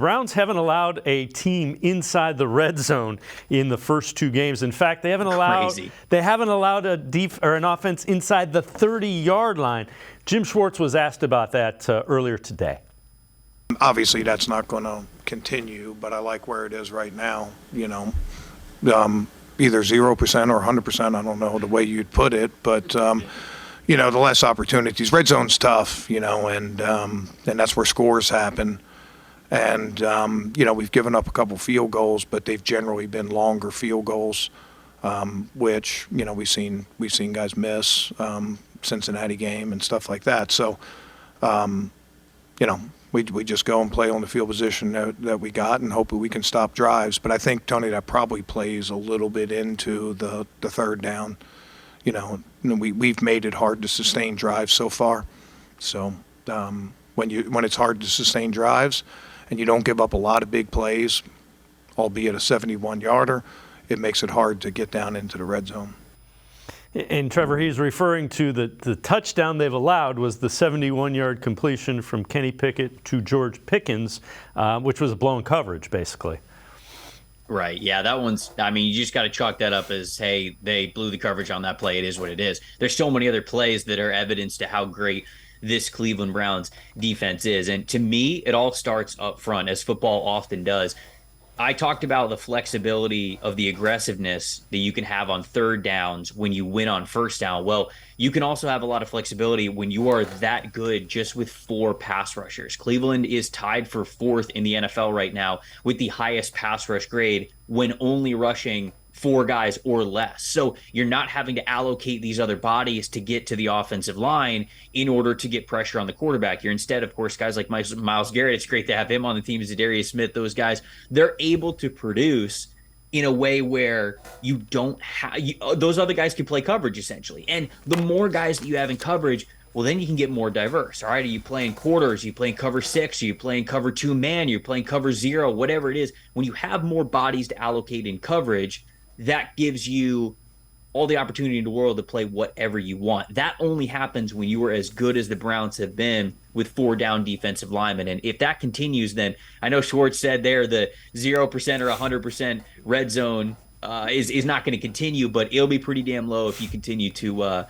Browns haven't allowed a team inside the red zone in the first two games. In fact, they haven't allowed an offense inside the 30-yard line. Jim Schwartz was asked about that earlier today. Obviously, that's not going to continue, but I like where it is right now. Either 0% or 100%. I don't know the way you'd put it, but the less opportunities. Red zone's tough, and that's where scores happen. And, we've given up a couple field goals, but they've generally been longer field goals, which, we've seen guys miss, Cincinnati game and stuff like that. So, we just go and play on the field position that we got and hope that we can stop drives. But I think, Tony, that probably plays a little bit into the third down. We've made it hard to sustain drives so far. So when it's hard to sustain drives, and you don't give up a lot of big plays, albeit a 71-yarder, it makes it hard to get down into the red zone. And Trevor, he's referring to the touchdown they've allowed was the 71-yard completion from Kenny Pickett to George Pickens, which was a blown coverage, basically. Right. Yeah, that one's, you just got to chalk that up as, hey, they blew the coverage on that play. It is what it is. There's so many other plays that are evidence to how great this Cleveland Browns defense is. And to me, it all starts up front, as football often does. I talked about the flexibility of the aggressiveness that you can have on third downs when you win on first down. Well, you can also have a lot of flexibility when you are that good just with 4 pass rushers. Cleveland is tied for 4th in the NFL right now with the highest pass rush grade when only rushing 4 guys or less. So you're not having to allocate these other bodies to get to the offensive line in order to get pressure on the quarterback. You're instead, of course, guys like Myles Garrett. It's great to have him on the team. Zadarius Smith, those guys, they're able to produce in a way where you don't have those other guys can play coverage essentially. And the more guys that you have in coverage, well, then you can get more diverse. All right, are you playing quarters? Are you playing cover 6? Are you playing cover 2 man? You're playing cover 0, whatever it is. When you have more bodies to allocate in coverage, that gives you all the opportunity in the world to play whatever you want. That only happens when you are as good as the Browns have been with 4 down defensive linemen. And if that continues, then I know Schwartz said there the 0% or 100% red zone is not going to continue, but it'll be pretty damn low if you continue to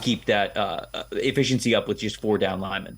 keep that efficiency up with just 4 down linemen.